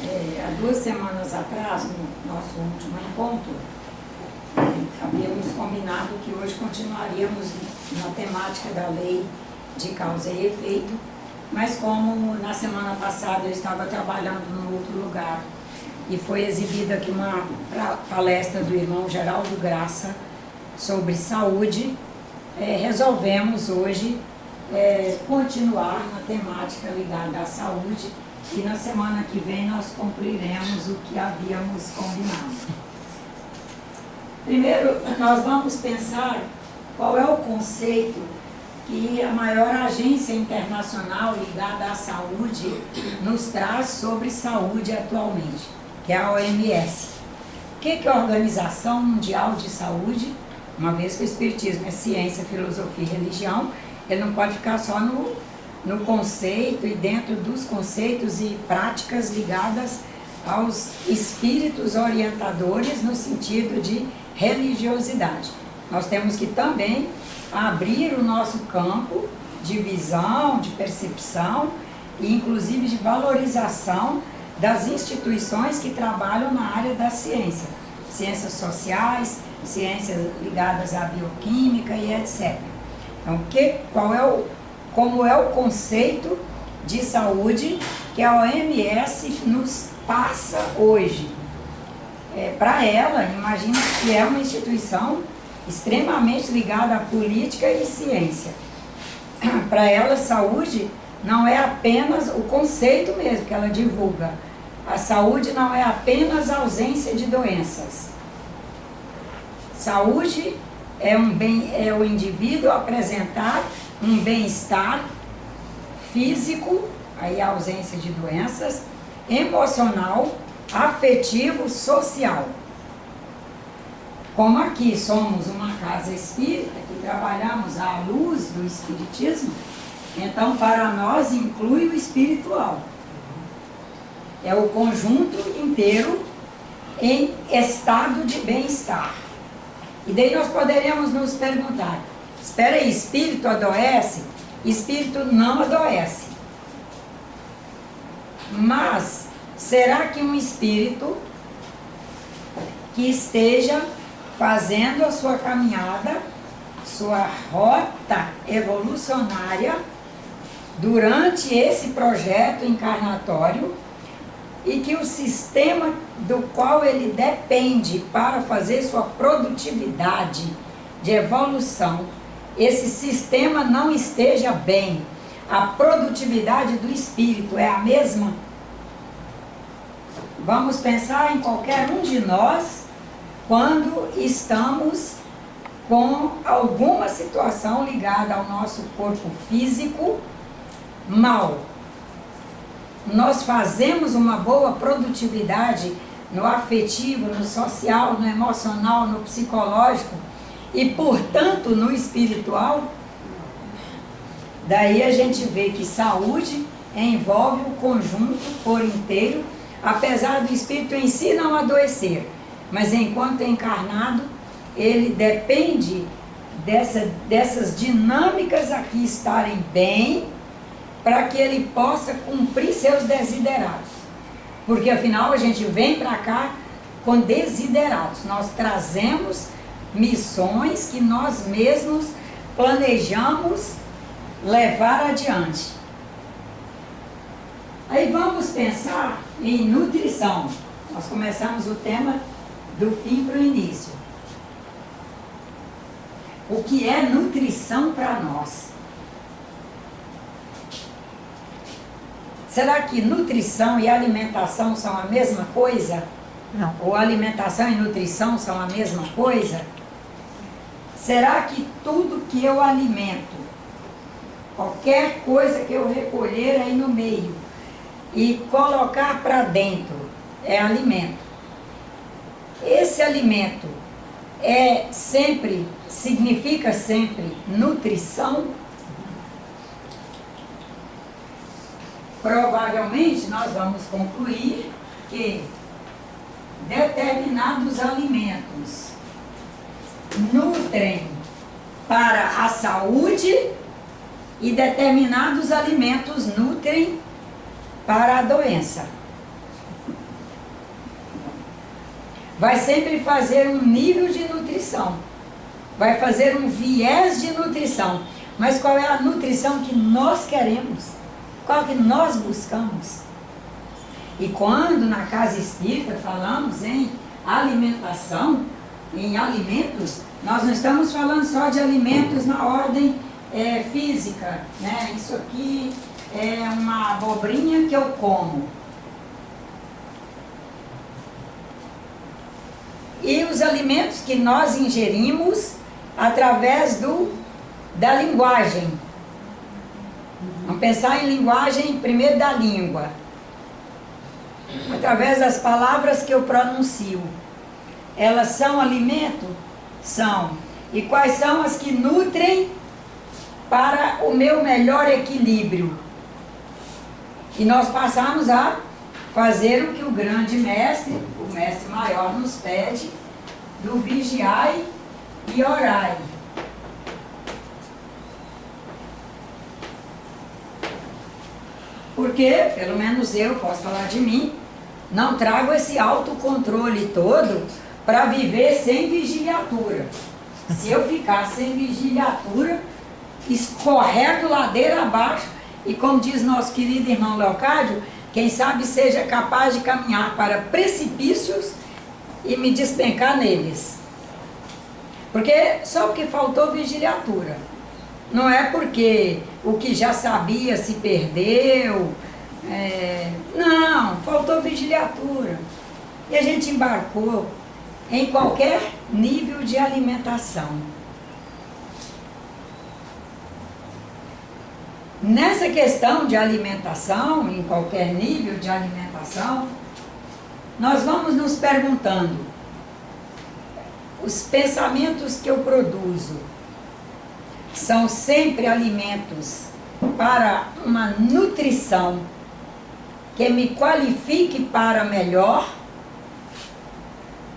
Há 2 semanas atrás, no nosso último encontro, havíamos combinado que hoje continuaríamos na temática da lei de causa e efeito, mas como na semana passada eu estava trabalhando num outro lugar e foi exibida aqui uma palestra do irmão Geraldo Graça sobre saúde, resolvemos hoje continuar na temática ligada à saúde e na semana que vem nós cumpriremos o que havíamos combinado. Primeiro, nós vamos pensar qual é o conceito que a maior agência internacional ligada à saúde nos traz sobre saúde atualmente, que é a OMS. O que é a Organização Mundial de Saúde? Uma vez que o Espiritismo é ciência, filosofia e religião, ele não pode ficar só no conceito e dentro dos conceitos e práticas ligadas aos espíritos orientadores no sentido de religiosidade. Nós temos que também abrir o nosso campo de visão, de percepção e inclusive de valorização das instituições que trabalham na área da ciência, ciências sociais, ciências ligadas à bioquímica e etc. Então, como é o conceito de saúde que a OMS nos passa hoje? Para ela, imagina que é uma instituição extremamente ligada à política e ciência. Para ela, saúde não é apenas o conceito mesmo que ela divulga. A saúde não é apenas a ausência de doenças. Saúde é o indivíduo apresentar um bem-estar físico, aí a ausência de doenças, emocional, afetivo, social. Como aqui somos uma casa espírita, que trabalhamos à luz do espiritismo, então para nós inclui o espiritual. É o conjunto inteiro em estado de bem-estar. E daí nós poderemos nos perguntar, espera aí, espírito adoece? Espírito não adoece. Mas, será que um espírito que esteja fazendo a sua caminhada, sua rota evolucionária, durante esse projeto encarnatório, e que o sistema do qual ele depende para fazer sua produtividade de evolução, esse sistema não esteja bem, a produtividade do espírito é a mesma? Vamos pensar em qualquer um de nós quando estamos com alguma situação ligada ao nosso corpo físico mal. Nós fazemos uma boa produtividade no afetivo, no social, no emocional, no psicológico e, portanto, no espiritual. Daí a gente vê que saúde envolve o conjunto por inteiro, apesar do espírito em si não adoecer, mas enquanto é encarnado, ele depende dessas dinâmicas aqui estarem bem, para que ele possa cumprir seus desiderados. Porque afinal a gente vem para cá com desiderados. Nós trazemos missões que nós mesmos planejamos levar adiante. Aí vamos pensar em nutrição. Nós começamos o tema do fim para o início. O que é nutrição para nós? Será que nutrição e alimentação são a mesma coisa? Não. Ou alimentação e nutrição são a mesma coisa? Será que tudo que eu alimento, qualquer coisa que eu recolher aí no meio e colocar para dentro, é alimento? Esse alimento significa sempre nutrição? Provavelmente nós vamos concluir que determinados alimentos nutrem para a saúde e determinados alimentos nutrem para a doença. vai sempre fazer um nível de nutrição, vai fazer um viés de nutrição. Mas qual é a nutrição que nós queremos? Qual que nós buscamos? E quando na casa espírita falamos em alimentação, em alimentos, nós não estamos falando só de alimentos na ordem física, né? Isso aqui é uma abobrinha que eu como. E os alimentos que nós ingerimos através da linguagem. Vamos pensar em linguagem primeiro da língua. Através das palavras que eu pronuncio. Elas são alimento? São. E quais são as que nutrem para o meu melhor equilíbrio? E nós passamos a fazer o que o grande mestre, o mestre maior, nos pede, do vigiai e orai. Porque, pelo menos eu posso falar de mim, não trago esse autocontrole todo para viver sem vigiliatura. Se eu ficar sem vigiliatura, escorrego ladeira abaixo, e como diz nosso querido irmão Leocádio, quem sabe seja capaz de caminhar para precipícios e me despencar neles. Porque só porque faltou vigiliatura. Não é porque o que já sabia se perdeu. Não, faltou vigiliatura. E a gente embarcou em qualquer nível de alimentação. Nessa questão de alimentação, em qualquer nível de alimentação, nós vamos nos perguntando: os pensamentos que eu produzo são sempre alimentos para uma nutrição que me qualifique para melhor?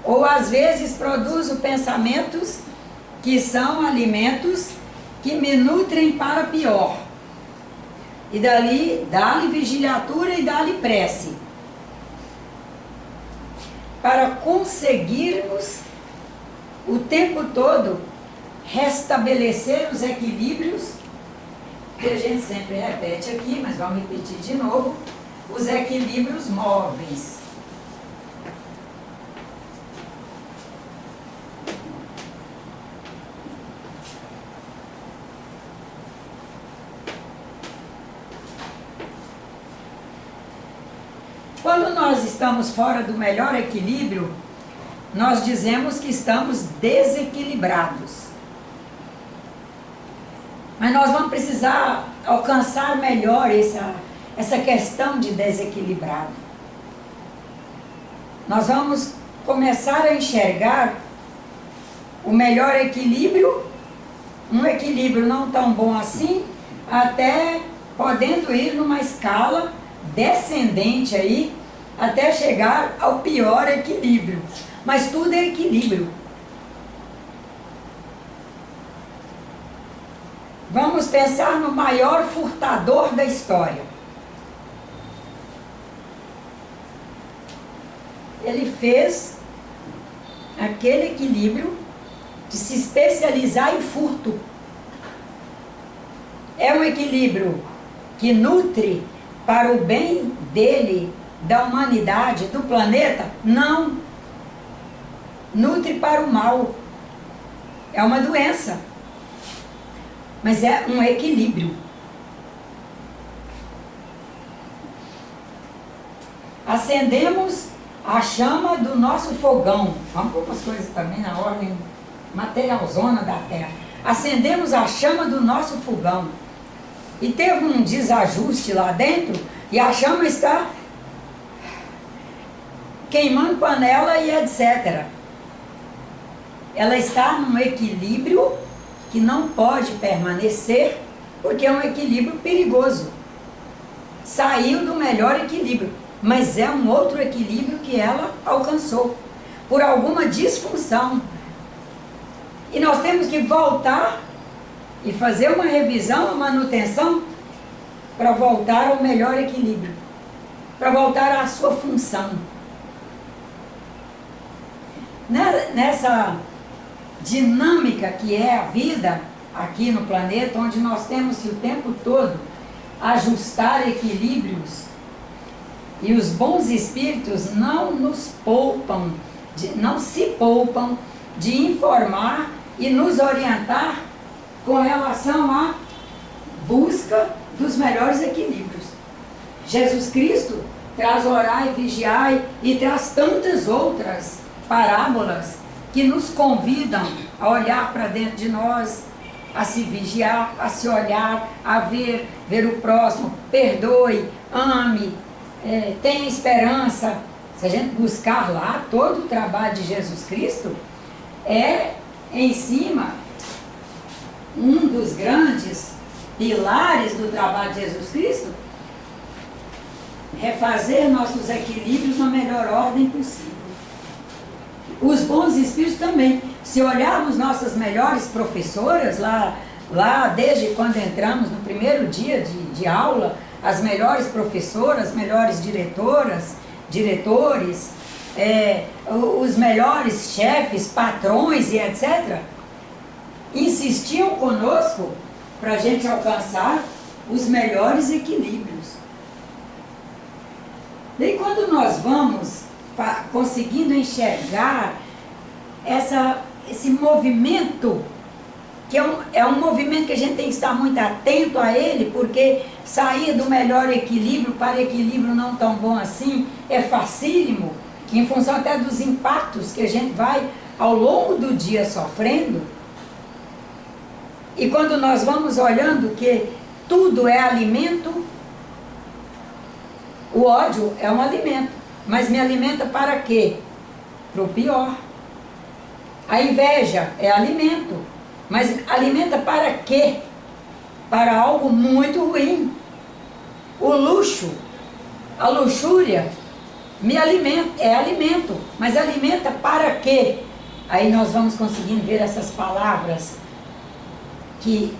Ou às vezes produzo pensamentos que são alimentos que me nutrem para pior? E dali, dá-lhe vigiliatura e dá-lhe prece. Para conseguirmos o tempo todo restabelecer os equilíbrios, que a gente sempre repete aqui, mas vamos repetir de novo, os equilíbrios móveis. Quando nós estamos fora do melhor equilíbrio, nós dizemos que estamos desequilibrados. Mas nós vamos precisar alcançar melhor essa questão de desequilibrado. Nós vamos começar a enxergar o melhor equilíbrio, um equilíbrio não tão bom assim, até podendo ir numa escala descendente aí, até chegar ao pior equilíbrio. Mas tudo é equilíbrio. Vamos pensar no maior furtador da história. Ele fez aquele equilíbrio de se especializar em furto. É um equilíbrio que nutre para o bem dele, da humanidade, do planeta? Não. Nutre para o mal. É uma doença. Mas é um equilíbrio. Acendemos a chama do nosso fogão. Vamos pôr as coisas também na ordem materialzona da Terra. Acendemos a chama do nosso fogão. E teve um desajuste lá dentro, e a chama está queimando panela e etc. Ela está num equilíbrio que não pode permanecer, porque é um equilíbrio perigoso. Saiu do melhor equilíbrio, mas é um outro equilíbrio que ela alcançou, por alguma disfunção. E nós temos que voltar e fazer uma revisão, uma manutenção, para voltar ao melhor equilíbrio, para voltar à sua função. nessa dinâmica que é a vida aqui no planeta, onde nós temos que o tempo todo ajustar equilíbrios, e os bons espíritos não nos poupam, não se poupam de informar e nos orientar com relação à busca dos melhores equilíbrios. Jesus Cristo traz orai, vigiai e traz tantas outras parábolas que nos convidam a olhar para dentro de nós, a se vigiar, a se olhar, a ver o próximo, perdoe, ame, tenha esperança. Se a gente buscar lá todo o trabalho de Jesus Cristo, é em cima um dos grandes pilares do trabalho de Jesus Cristo, refazer nossos equilíbrios na melhor ordem possível. Os bons espíritos também. Se olharmos nossas melhores professoras, lá desde quando entramos no primeiro dia de aula, as melhores professoras, as melhores diretores, os melhores chefes, patrões e etc., insistiam conosco para a gente alcançar os melhores equilíbrios. Daí quando nós vamos conseguindo enxergar esse movimento, que é um movimento que a gente tem que estar muito atento a ele, porque sair do melhor equilíbrio para equilíbrio não tão bom assim é facílimo, em função até dos impactos que a gente vai ao longo do dia sofrendo. E quando nós vamos olhando que tudo é alimento, o ódio é um alimento, mas me alimenta para quê? Para o pior. A inveja é alimento, mas alimenta para quê? Para algo muito ruim. O luxo, a luxúria, me alimenta, é alimento, mas alimenta para quê? Aí nós vamos conseguindo ver essas palavras que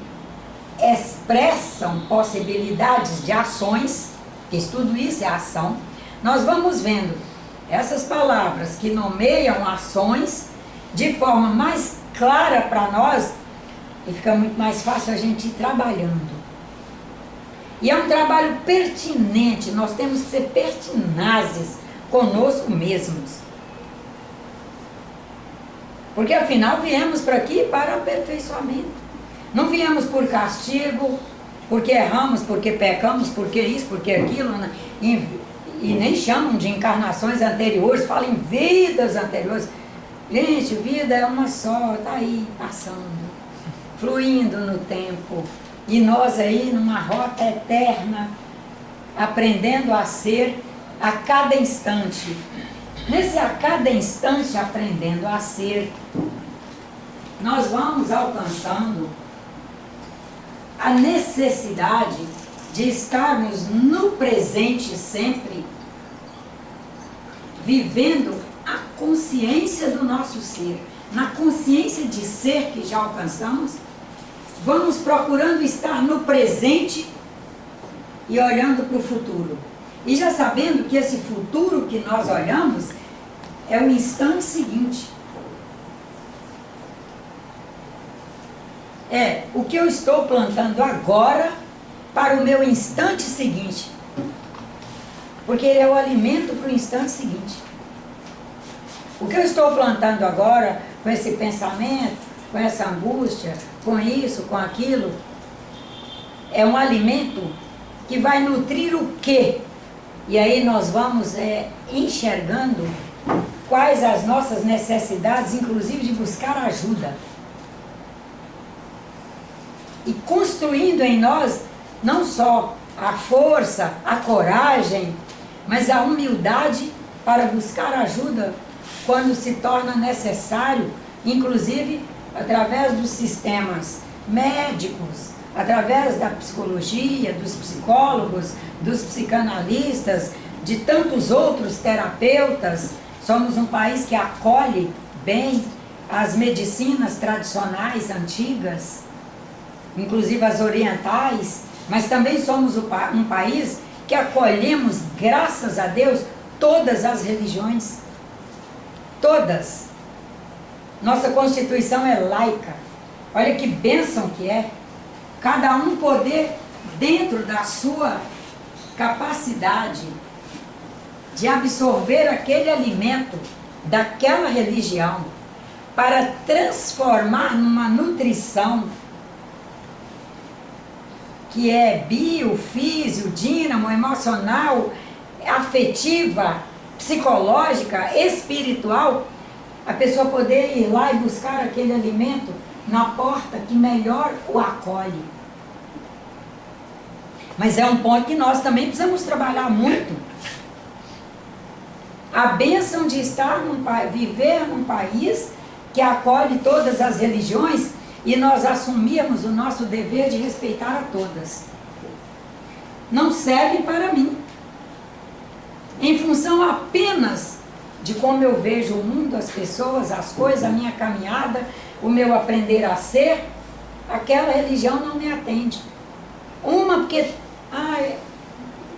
expressam possibilidades de ações, que tudo isso é ação. Nós vamos vendo essas palavras que nomeiam ações de forma mais clara para nós, e fica muito mais fácil a gente ir trabalhando. E é um trabalho pertinente, nós temos que ser pertinazes conosco mesmos. Porque afinal viemos para aqui para aperfeiçoamento. Não viemos por castigo, porque erramos, porque pecamos, porque isso, porque aquilo, né? E nem chamam de encarnações anteriores, falam em vidas anteriores. Gente, vida é uma só, está aí, passando, fluindo no tempo. E nós aí numa rota eterna, aprendendo a ser a cada instante. Nesse a cada instante aprendendo a ser, nós vamos alcançando a necessidade de estarmos no presente sempre, vivendo a consciência do nosso ser. Na consciência de ser que já alcançamos, vamos procurando estar no presente e olhando para o futuro. E já sabendo que esse futuro que nós olhamos é o instante seguinte. É o que eu estou plantando agora para o meu instante seguinte. Porque ele é o alimento para o instante seguinte. O que eu estou plantando agora, com esse pensamento, com essa angústia, com isso, com aquilo, é um alimento que vai nutrir o quê? E aí nós vamos enxergando quais as nossas necessidades, inclusive de buscar ajuda. E construindo em nós não só a força, a coragem, mas a humildade para buscar ajuda quando se torna necessário, inclusive através dos sistemas médicos, através da psicologia, dos psicólogos, dos psicanalistas, de tantos outros terapeutas. Somos um país que acolhe bem as medicinas tradicionais antigas, inclusive as orientais, mas também somos um país que acolhemos, graças a Deus, todas as religiões. Todas. Nossa Constituição é laica. Olha que bênção que é. Cada um poder, dentro da sua capacidade de absorver aquele alimento daquela religião para transformar numa nutrição que é bio, físio, dínamo, emocional, afetiva, psicológica, espiritual, a pessoa poder ir lá e buscar aquele alimento na porta que melhor o acolhe. Mas é um ponto que nós também precisamos trabalhar muito. A bênção de viver num país que acolhe todas as religiões e nós assumirmos o nosso dever de respeitar a todas. Não serve para mim. Em função apenas de como eu vejo o mundo, as pessoas, as coisas, a minha caminhada, o meu aprender a ser, aquela religião não me atende. Uma porque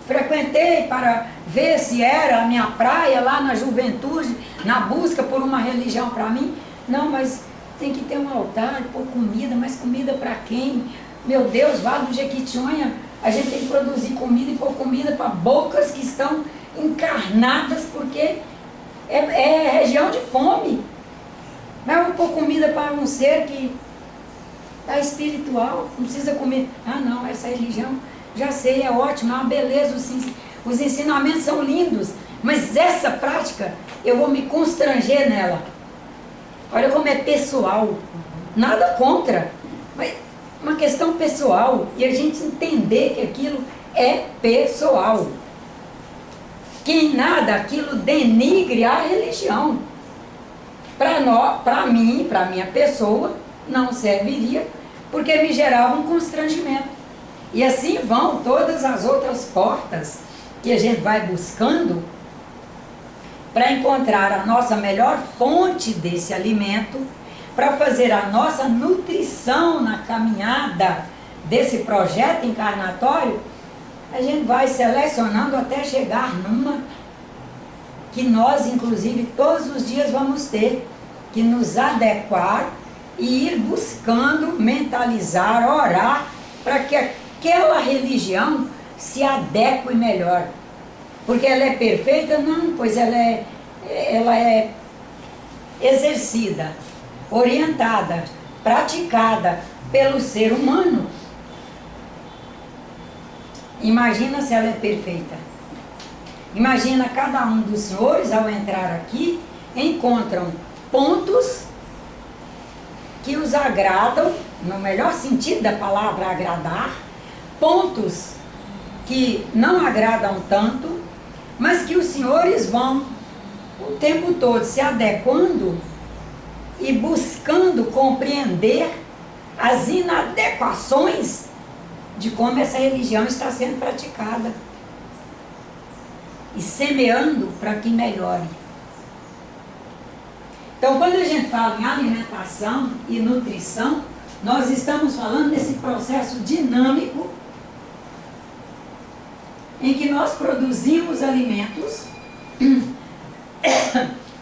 frequentei para ver se era a minha praia lá na juventude, na busca por uma religião para mim. Não, mas tem que ter um altar, pôr comida, mas comida para quem? Meu Deus, vá do Jequitinhonha, a gente tem que produzir comida e pôr comida para bocas que estão encarnadas, porque é região de fome. Mas eu vou pôr comida para um ser que está espiritual, não precisa comer. Ah não, essa religião, já sei, é ótimo, é uma beleza, os ensinamentos são lindos, mas essa prática, eu vou me constranger nela. Olha como é pessoal, nada contra, mas uma questão pessoal, e a gente entender que aquilo é pessoal. Que em nada aquilo denigre a religião. Para mim, para a minha pessoa, não serviria, porque me gerava um constrangimento. E assim vão todas as outras portas que a gente vai buscando para encontrar a nossa melhor fonte desse alimento, para fazer a nossa nutrição na caminhada desse projeto encarnatório. A gente vai selecionando até chegar numa que nós, inclusive, todos os dias vamos ter que nos adequar e ir buscando, mentalizar, orar, para que aquela religião se adeque melhor. Porque ela é perfeita? Não, pois ela é exercida, orientada, praticada pelo ser humano. Imagina se ela é perfeita. Imagina cada um dos senhores, ao entrar aqui, encontram pontos que os agradam, no melhor sentido da palavra agradar, pontos que não agradam tanto, mas que os senhores vão o tempo todo se adequando e buscando compreender as inadequações de como essa religião está sendo praticada e semeando para que melhore. Então, quando a gente fala em alimentação e nutrição, nós estamos falando desse processo dinâmico em que nós produzimos alimentos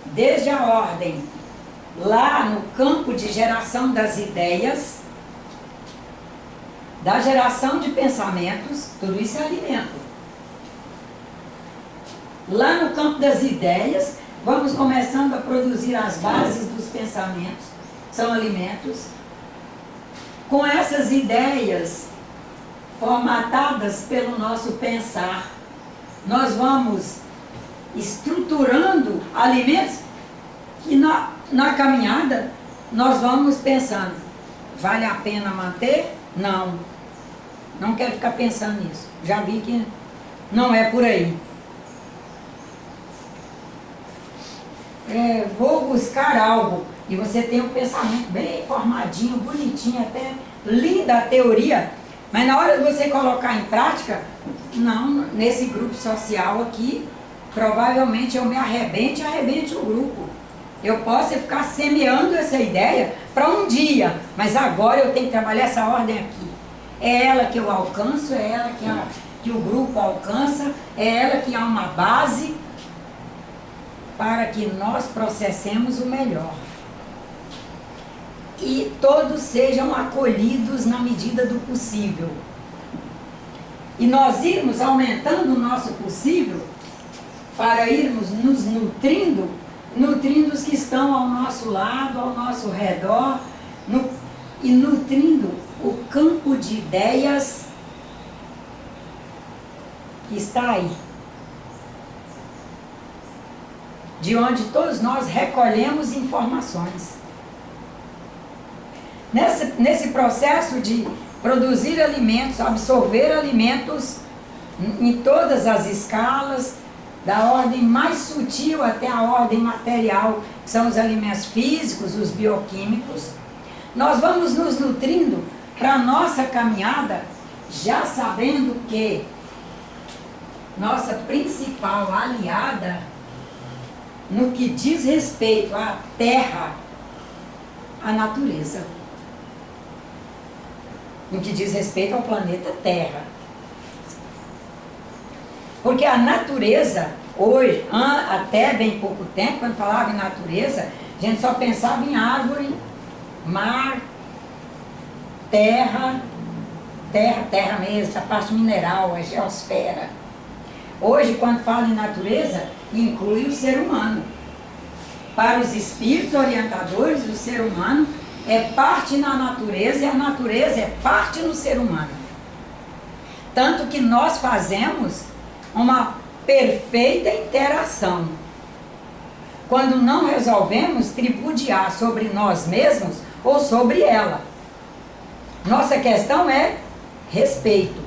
desde a ordem lá no campo de geração das ideias, da geração de pensamentos, tudo isso é alimento. Lá no campo das ideias, vamos começando a produzir as bases dos pensamentos, são alimentos. Com essas ideias formatadas pelo nosso pensar, nós vamos estruturando alimentos que na caminhada nós vamos pensando, vale a pena manter? Não quero ficar pensando nisso, já vi que não é por aí. Vou buscar algo, e você tem um pensamento bem formadinho, bonitinho, até linda a teoria, mas na hora de você colocar em prática, não, nesse grupo social aqui, provavelmente eu me arrebente o grupo. Eu posso ficar semeando essa ideia para um dia, mas agora eu tenho que trabalhar essa ordem aqui. É ela que eu alcanço, é ela que o grupo alcança, é ela que há uma base para que nós processemos o melhor. e todos sejam acolhidos na medida do possível. E nós irmos aumentando o nosso possível para irmos nos nutrindo os que estão ao nosso lado, ao nosso redor, e nutrindo o campo de ideias que está aí, de onde todos nós recolhemos informações. Nesse processo de produzir alimentos, absorver alimentos em todas as escalas, da ordem mais sutil até a ordem material, que são os alimentos físicos, os bioquímicos, nós vamos nos nutrindo para a nossa caminhada, já sabendo que nossa principal aliada, no que diz respeito à terra, à natureza. No que diz respeito ao planeta Terra. Porque a natureza, hoje, até bem pouco tempo, quando falava em natureza, a gente só pensava em árvore, mar, terra mesmo, a parte mineral, a geosfera. Hoje, quando fala em natureza, inclui o ser humano. Para os espíritos orientadores, o ser humano é parte na natureza e a natureza é parte no ser humano. Tanto que nós fazemos uma perfeita interação. Quando não resolvemos tripudiar sobre nós mesmos ou sobre ela. Nossa questão é respeito.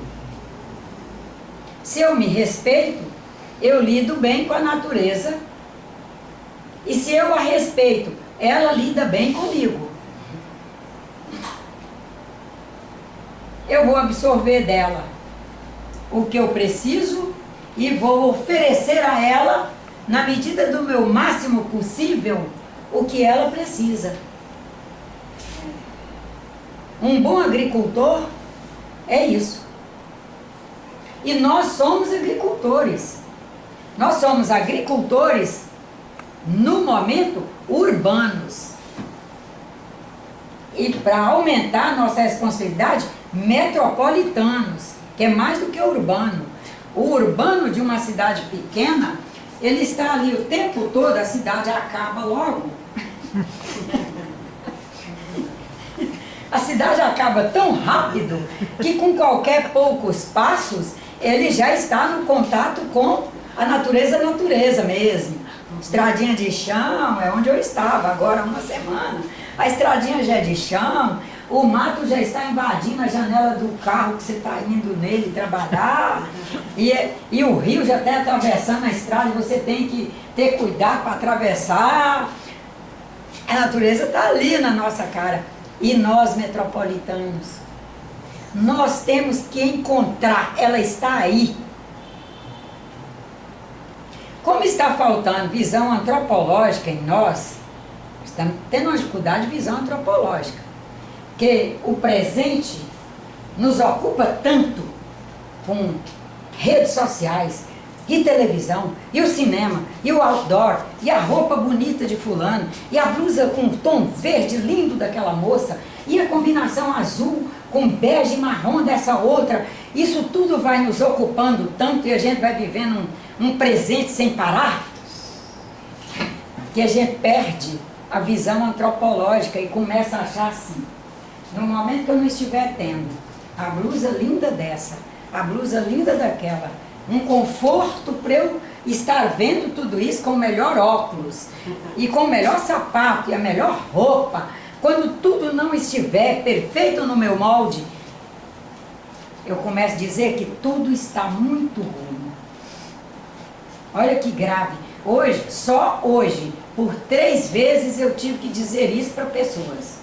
Se eu me respeito, eu lido bem com a natureza. E se eu a respeito, ela lida bem comigo. Eu vou absorver dela o que eu preciso e vou oferecer a ela, na medida do meu máximo possível, o que ela precisa. Um bom agricultor é isso. E nós somos agricultores. Nós somos agricultores, no momento, urbanos. E para aumentar a nossa responsabilidade, metropolitanos, que é mais do que urbano. O urbano de uma cidade pequena, ele está ali o tempo todo, a cidade acaba logo. A cidade acaba tão rápido que com qualquer poucos passos, ele já está no contato com a natureza mesmo. Estradinha de chão é onde eu estava agora há uma semana. A estradinha já é de chão, o mato já está invadindo a janela do carro que você está indo nele trabalhar, e o rio já está atravessando a estrada e você tem que ter cuidado para atravessar. A natureza está ali na nossa cara. E nós, metropolitanos, nós temos que encontrar, ela está aí. Como está faltando visão antropológica em nós, estamos tendo uma dificuldade de visão antropológica, que o presente nos ocupa tanto com redes sociais, e televisão, e o cinema, e o outdoor, e a roupa bonita de fulano, e a blusa com o tom verde lindo daquela moça, e a combinação azul com bege e marrom dessa outra. Isso tudo vai nos ocupando tanto e a gente vai vivendo um presente sem parar, que a gente perde a visão antropológica e começa a achar assim: no momento que eu não estiver tendo a blusa linda dessa, a blusa linda daquela, um conforto para eu estar vendo tudo isso com o melhor óculos e com o melhor sapato e a melhor roupa, quando tudo não estiver perfeito no meu molde, eu começo a dizer que tudo está muito ruim. Olha que grave. Hoje, só hoje, por 3 vezes eu tive que dizer isso para pessoas.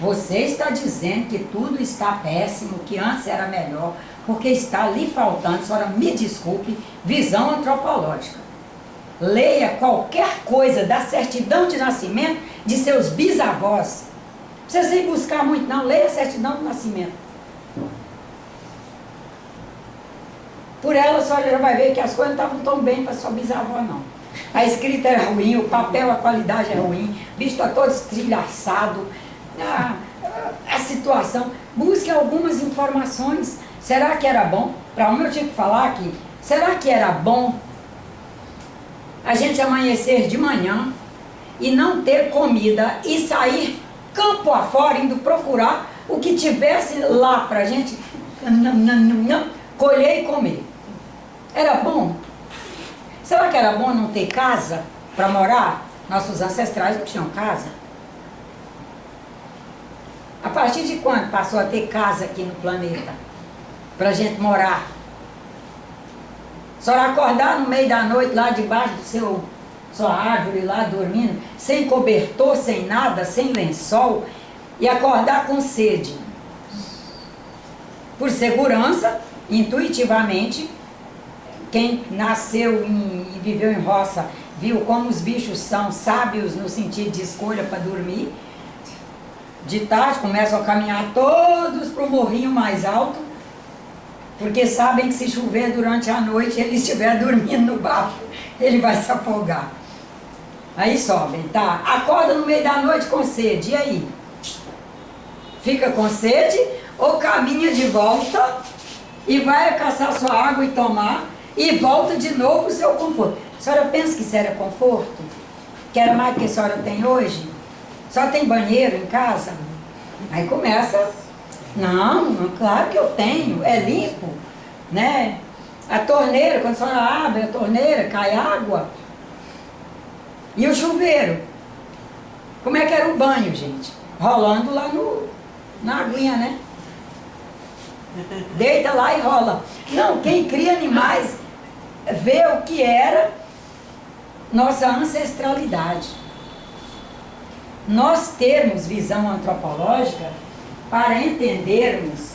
Você está dizendo que tudo está péssimo, que antes era melhor, porque está lhe faltando, senhora, me desculpe, visão antropológica. Leia qualquer coisa da certidão de nascimento de seus bisavós. Não precisa ir buscar muito não, leia a certidão de nascimento. Por ela a senhora já vai ver que as coisas não estavam tão bem para sua bisavó não. A escrita é ruim, o papel, a qualidade é ruim, o bicho está todo estrilhaçado, a situação. Busque algumas informações. Será que era bom? Para um eu tinha que falar aqui. Será que era bom a gente amanhecer de manhã e não ter comida e sair campo afora, indo procurar o que tivesse lá para a gente colher e comer? Era bom? Será que era bom não ter casa para morar? Nossos ancestrais não tinham casa. A partir de quando passou a ter casa aqui no planeta? Para a gente morar? Só acordar no meio da noite lá debaixo do sua árvore lá dormindo, sem cobertor, sem nada, sem lençol, e acordar com sede. Por segurança, intuitivamente, quem nasceu e viveu em roça, viu como os bichos são sábios no sentido de escolha para dormir. De tarde começam a caminhar todos para o morrinho mais alto, porque sabem que se chover durante a noite, ele estiver dormindo no baixo, ele vai se afogar. Aí sobem, tá? Acorda no meio da noite com sede, e aí? Fica com sede ou caminha de volta e vai caçar sua água e tomar e volta de novo para o seu conforto? A senhora pensa que isso era conforto? Que era mais do que a senhora tem hoje? Só tem banheiro em casa? Aí começa, não, claro que eu tenho, é limpo, né? A torneira, quando a senhora abre a torneira, cai água. E o chuveiro? Como é que era o banho, gente? Rolando lá na aguinha, né? Deita lá e rola. Não, quem cria animais vê o que era nossa ancestralidade. Nós termos visão antropológica para entendermos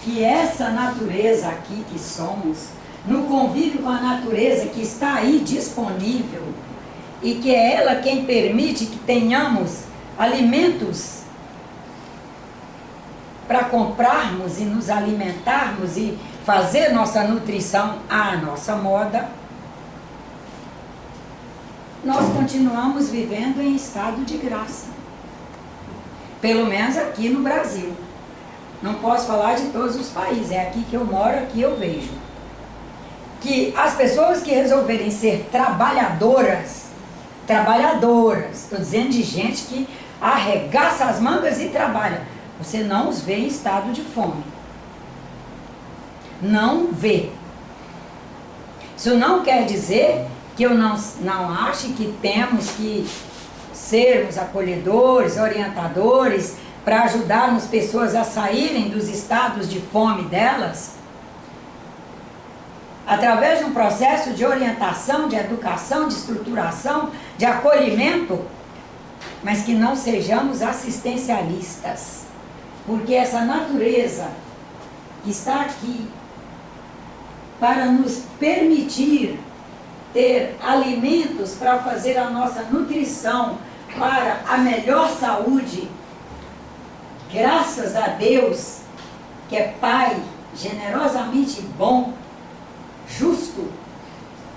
que essa natureza aqui que somos, no convívio com a natureza que está aí disponível, e que é ela quem permite que tenhamos alimentos para comprarmos e nos alimentarmos e fazer nossa nutrição à nossa moda, nós continuamos vivendo em estado de graça. Pelo menos aqui no Brasil. Não posso falar de todos os países, é aqui que eu moro, aqui eu vejo. Que as pessoas que resolverem ser trabalhadoras, estou dizendo de gente que arregaça as mangas e trabalha, você não os vê em estado de fome. Não vê. Isso não quer dizer que eu não ache que temos que sermos acolhedores, orientadores, para ajudarmos pessoas a saírem dos estados de fome delas, através de um processo de orientação, de educação, de estruturação, de acolhimento, mas que não sejamos assistencialistas, porque essa natureza que está aqui para nos permitir ter alimentos para fazer a nossa nutrição para a melhor saúde, graças a Deus, que é Pai, generosamente bom, justo,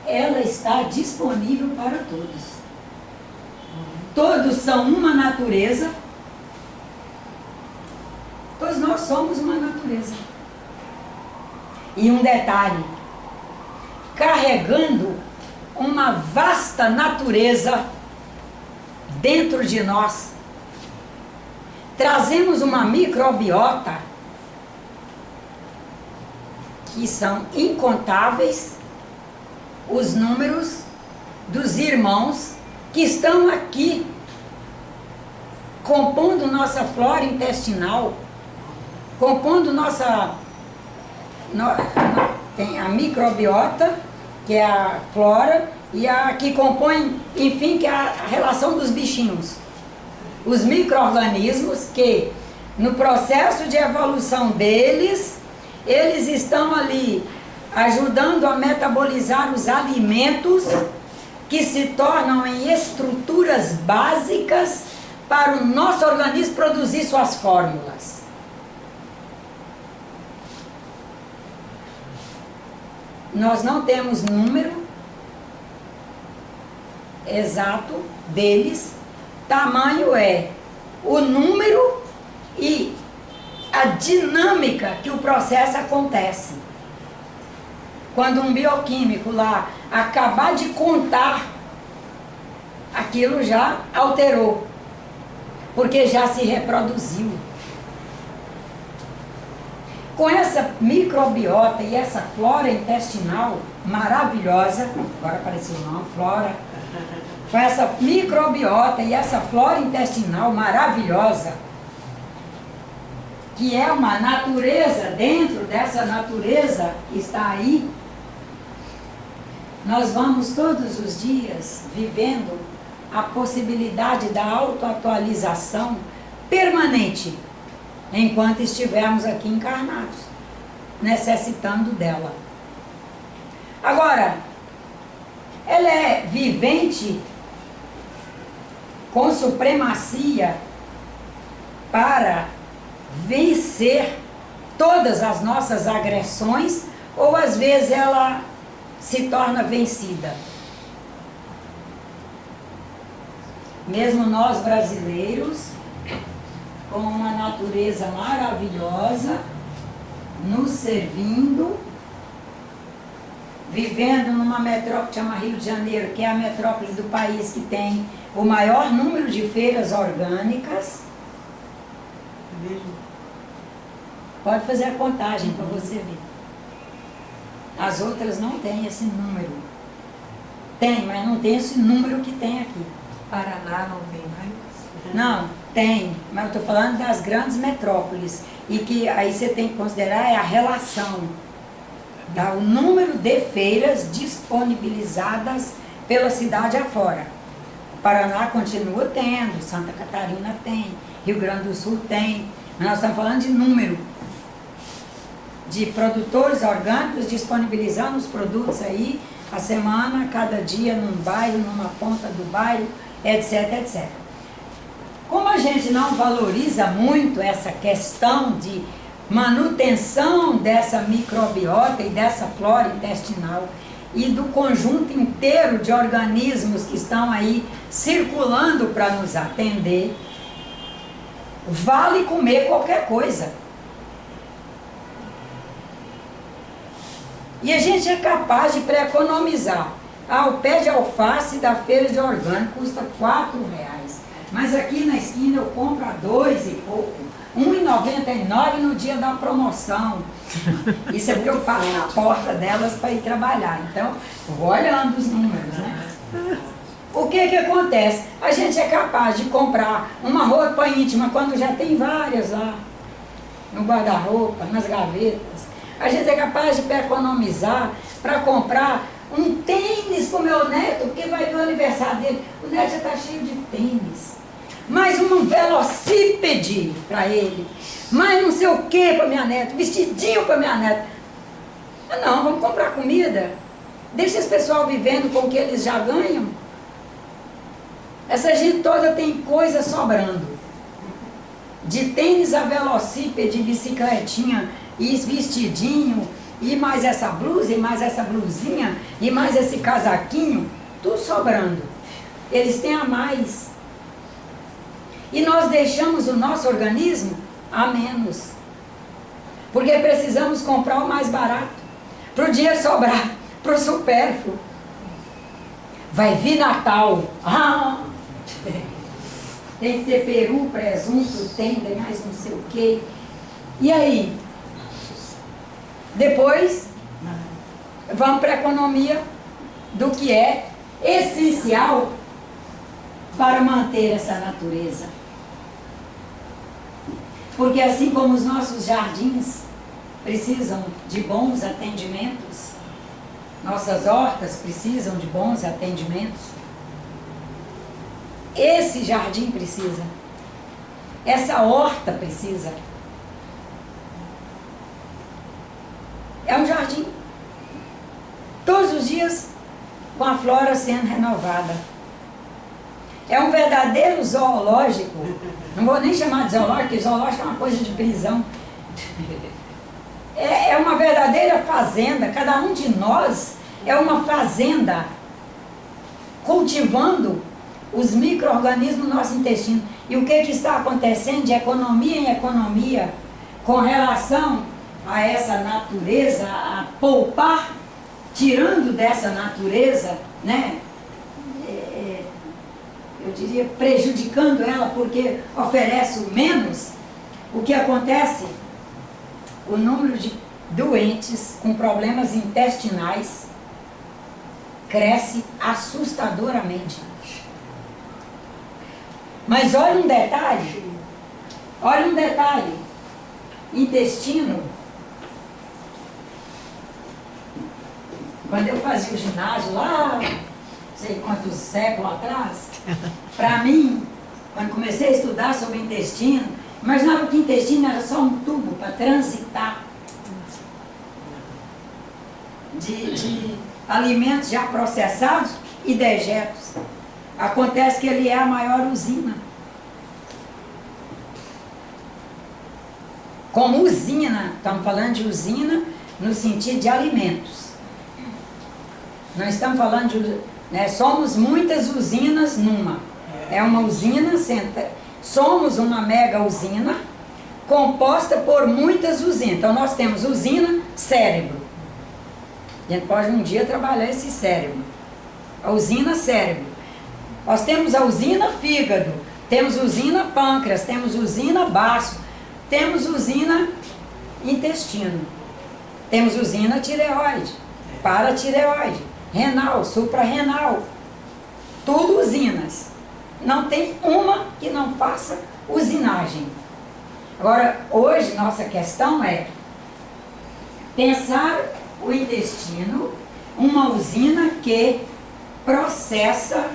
ela está disponível para todos. Todos são uma natureza, todos nós somos uma natureza. E um detalhe, carregando uma vasta natureza dentro de nós, trazemos uma microbiota que são incontáveis os números dos irmãos que estão aqui compondo nossa flora intestinal, compondo tem a microbiota, que é a flora, e a que compõe, enfim, que é a relação dos bichinhos. Os micro-organismos que, no processo de evolução deles, eles estão ali ajudando a metabolizar os alimentos que se tornam em estruturas básicas para o nosso organismo produzir suas fórmulas. Nós não temos número, exato deles, tamanho é o número e a dinâmica que o processo acontece. Quando um bioquímico lá acabar de contar, aquilo já alterou, porque já se reproduziu. Com essa microbiota e essa flora intestinal maravilhosa, agora apareceu o nome, flora, com essa microbiota e essa flora intestinal maravilhosa, que é uma natureza, dentro dessa natureza está aí, nós vamos todos os dias vivendo a possibilidade da autoatualização permanente, enquanto estivermos aqui encarnados, necessitando dela. Agora, ela é vivente com supremacia para vencer todas as nossas agressões, ou às vezes ela se torna vencida. Mesmo nós brasileiros, com uma natureza maravilhosa, nos servindo, vivendo numa metrópole que chama Rio de Janeiro, que é a metrópole do país que tem o maior número de feiras orgânicas. Pode fazer a contagem para você ver. As outras não têm esse número. Tem, mas não tem esse número que tem aqui. Paraná não tem mais? Não, tem, mas eu estou falando das grandes metrópoles. E que aí você tem que considerar a relação, tá? O número de feiras disponibilizadas pela cidade afora. O Paraná continua tendo, Santa Catarina tem, Rio Grande do Sul tem. Mas nós estamos falando de número de produtores orgânicos disponibilizando os produtos aí a semana, cada dia num bairro, numa ponta do bairro, etc, etc. Como a gente não valoriza muito essa questão de manutenção dessa microbiota e dessa flora intestinal e do conjunto inteiro de organismos que estão aí circulando para nos atender, vale comer qualquer coisa. E a gente é capaz de economizar. O pé de alface da feira de orgânico custa R$4. Mas aqui na esquina eu compro a R$2 e pouco. R$1,99 no dia da promoção. Isso é porque eu passo na porta delas para ir trabalhar. Então, eu vou olhando os números, né? O que acontece? A gente é capaz de comprar uma roupa íntima quando já tem várias lá no guarda-roupa, nas gavetas. A gente é capaz de economizar para comprar um tênis para o meu neto, porque vai ver o aniversário dele. O neto já está cheio de tênis. Mais um velocípede para ele. Mais não sei o que para minha neta. Vestidinho para minha neta. Não, vamos comprar comida. Deixa esse pessoal vivendo com o que eles já ganham. Essa gente toda tem coisa sobrando. De tênis a velocípede, bicicletinha e vestidinho, e mais essa blusa, e mais essa blusinha, e mais esse casaquinho, tudo sobrando. Eles têm a mais. E nós deixamos o nosso organismo a menos. Porque precisamos comprar o mais barato, para o dinheiro sobrar, para o supérfluo. Vai vir Natal. Tem que ter peru, presunto, tenda, mais não sei o quê. E aí? Depois, vamos para a economia do que é essencial para manter essa natureza. Porque assim como os nossos jardins precisam de bons atendimentos, nossas hortas precisam de bons atendimentos, esse jardim precisa, essa horta precisa. É um jardim. Todos os dias com a flora sendo renovada. É um verdadeiro zoológico. Não vou nem chamar de zoológico, porque zoológico é uma coisa de prisão. É uma verdadeira fazenda. Cada um de nós é uma fazenda cultivando os micro-organismos no nosso intestino. E o que está acontecendo de economia em economia com relação a essa natureza, a poupar, tirando dessa natureza, né? Eu diria prejudicando ela porque oferece o menos. O que acontece? O número de doentes com problemas intestinais cresce assustadoramente. Mas olha um detalhe, intestino. Quando eu fazia o ginásio lá, não sei quantos séculos atrás, para mim, quando comecei a estudar sobre intestino, imaginava que o intestino era só um tubo para transitar de alimentos já processados e dejetos. Acontece que ele é a maior usina. Como usina, estamos falando de usina no sentido de alimentos. Não estamos falando de... Né, somos muitas usinas numa. É uma usina, somos uma mega usina composta por muitas usinas. Então nós temos usina, cérebro. A gente pode um dia trabalhar esse cérebro. A usina cérebro. Nós temos a usina fígado, temos usina pâncreas, temos usina baço, temos usina intestino, temos usina tireoide, paratireoide, renal, suprarrenal, tudo usinas. Não tem uma que não faça usinagem. Agora, hoje nossa questão é pensar o intestino, uma usina que processa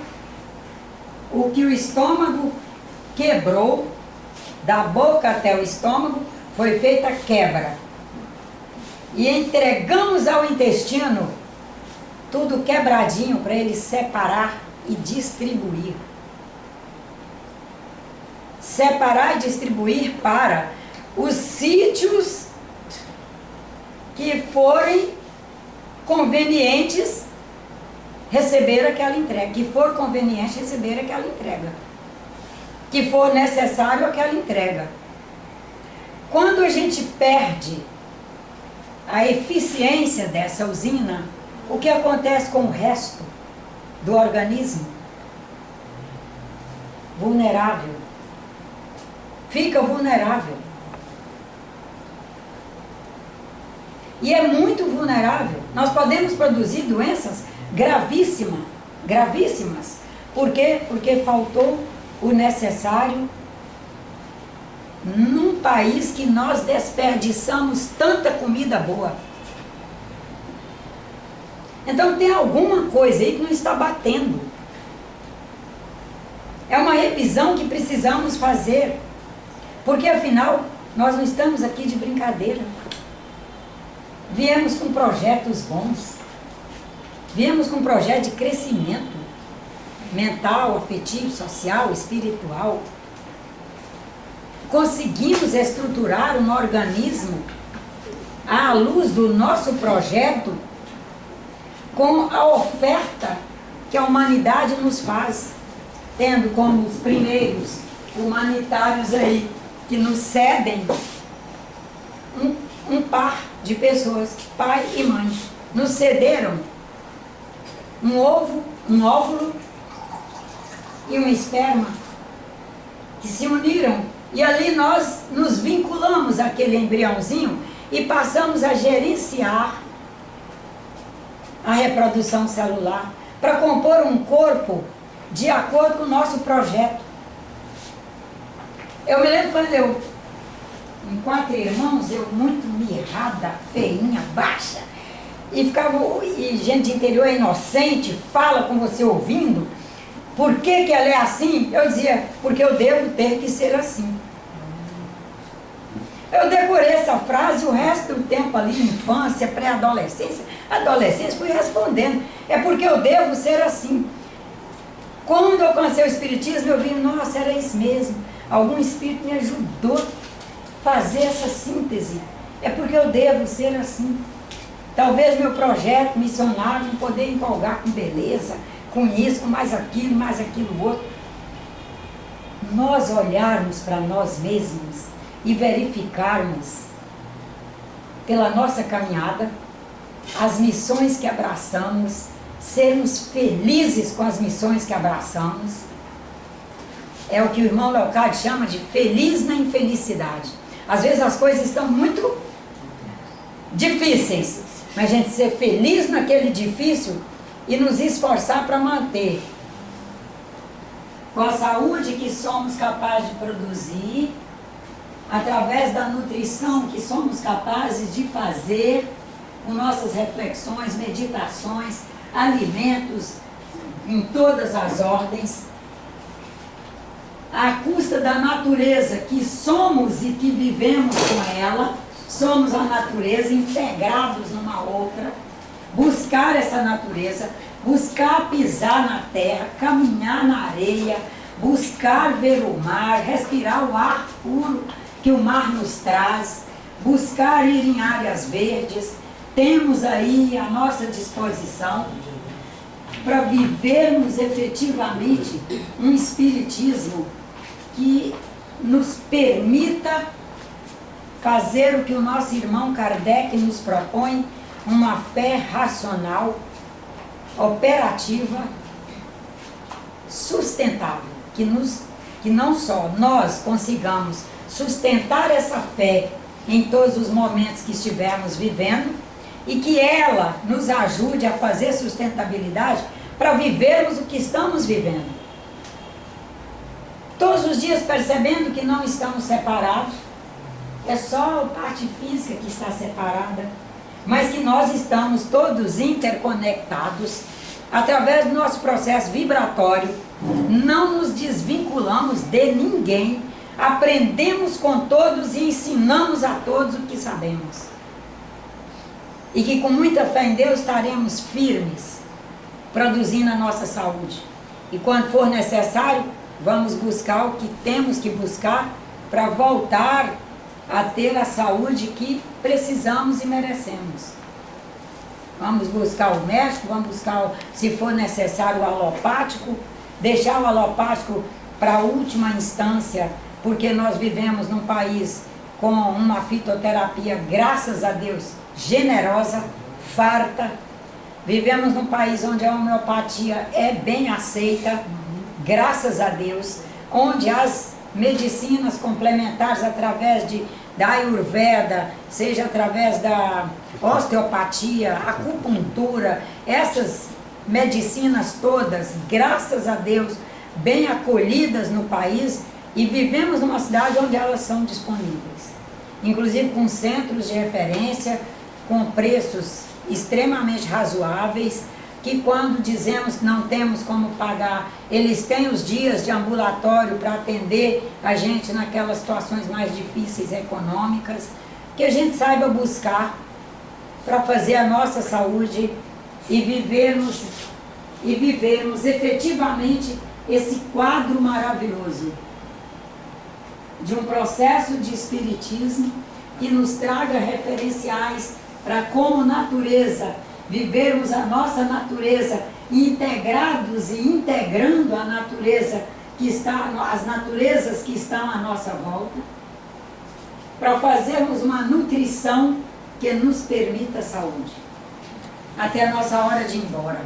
o que o estômago quebrou, da boca até o estômago, foi feita a quebra. E entregamos ao intestino tudo quebradinho para ele separar e distribuir. Separar e distribuir para os sítios que forem convenientes receber aquela entrega, que for conveniente receber aquela entrega, que for necessário aquela entrega. Quando a gente perde a eficiência dessa usina, o que acontece com o resto do organismo? Vulnerável. Fica vulnerável. E é muito vulnerável. Nós podemos produzir doenças gravíssimas. Por quê? Porque faltou o necessário num país que nós desperdiçamos tanta comida boa. Então tem alguma coisa aí que não está batendo. É uma revisão que precisamos fazer. Porque afinal, nós não estamos aqui de brincadeira. Viemos com projetos bons. Viemos com um projeto de crescimento mental, afetivo, social, espiritual. Conseguimos estruturar um organismo à luz do nosso projeto com a oferta que a humanidade nos faz, tendo como os primeiros humanitários aí que nos cedem um par de pessoas, pai e mãe, nos cederam um ovo, um óvulo e um esperma que se uniram, e ali nós nos vinculamos àquele embriãozinho e passamos a gerenciar a reprodução celular para compor um corpo de acordo com o nosso projeto. Eu me lembro quando eu, em 4 irmãos, eu muito mirrada, feinha, baixa, e gente de interior é inocente, fala com você ouvindo. Por que ela é assim? Eu dizia, porque eu devo ter que ser assim. Eu decorei essa frase o resto do tempo ali, infância, pré-adolescência, adolescência, fui respondendo. É porque eu devo ser assim. Quando eu alcancei o Espiritismo, eu vi, nossa, era isso mesmo. Algum Espírito me ajudou a fazer essa síntese. É porque eu devo ser assim. Talvez meu projeto missionário, poder empolgar com beleza, com isso, com mais aquilo outro. Nós olharmos para nós mesmos e verificarmos pela nossa caminhada as missões que abraçamos, sermos felizes com as missões que abraçamos. É o que o irmão Leocádio chama de feliz na infelicidade. Às vezes as coisas estão muito difíceis, mas a gente ser feliz naquele difícil e nos esforçar para manter com a saúde que somos capazes de produzir, através da nutrição que somos capazes de fazer, com nossas reflexões, meditações, alimentos em todas as ordens, à custa da natureza que somos e que vivemos com ela, somos a natureza integrados numa outra, buscar essa natureza, buscar pisar na terra, caminhar na areia, buscar ver o mar, respirar o ar puro que o mar nos traz, buscar ir em áreas verdes. Temos aí à nossa disposição para vivermos efetivamente um espiritismo que nos permita fazer o que o nosso irmão Kardec nos propõe, uma fé racional, operativa, sustentável, que não só nós consigamos sustentar essa fé em todos os momentos que estivermos vivendo, e que ela nos ajude a fazer sustentabilidade para vivermos o que estamos vivendo. Todos os dias percebendo que não estamos separados, é só a parte física que está separada, mas que nós estamos todos interconectados através do nosso processo vibratório, não nos desvinculamos de ninguém, aprendemos com todos e ensinamos a todos o que sabemos. E que com muita fé em Deus estaremos firmes, produzindo a nossa saúde. E quando for necessário, vamos buscar o que temos que buscar para voltar a ter a saúde que precisamos e merecemos. Vamos buscar o médico, vamos buscar, se for necessário, o alopático, deixar o alopático para a última instância, porque nós vivemos num país com uma fitoterapia, graças a Deus, generosa, farta. Vivemos num país onde a homeopatia é bem aceita, graças a Deus, onde as medicinas complementares através da Ayurveda, seja através da osteopatia, acupuntura, essas medicinas todas, graças a Deus, bem acolhidas no país, e vivemos numa cidade onde elas são disponíveis, inclusive com centros de referência, com preços extremamente razoáveis, que quando dizemos que não temos como pagar, eles têm os dias de ambulatório para atender a gente naquelas situações mais difíceis econômicas, que a gente saiba buscar para fazer a nossa saúde e vivermos efetivamente esse quadro maravilhoso de um processo de espiritismo que nos traga referenciais para, como natureza, vivermos a nossa natureza integrados e integrando a natureza que está, as naturezas que estão à nossa volta, para fazermos uma nutrição que nos permita saúde. Até a nossa hora de ir embora.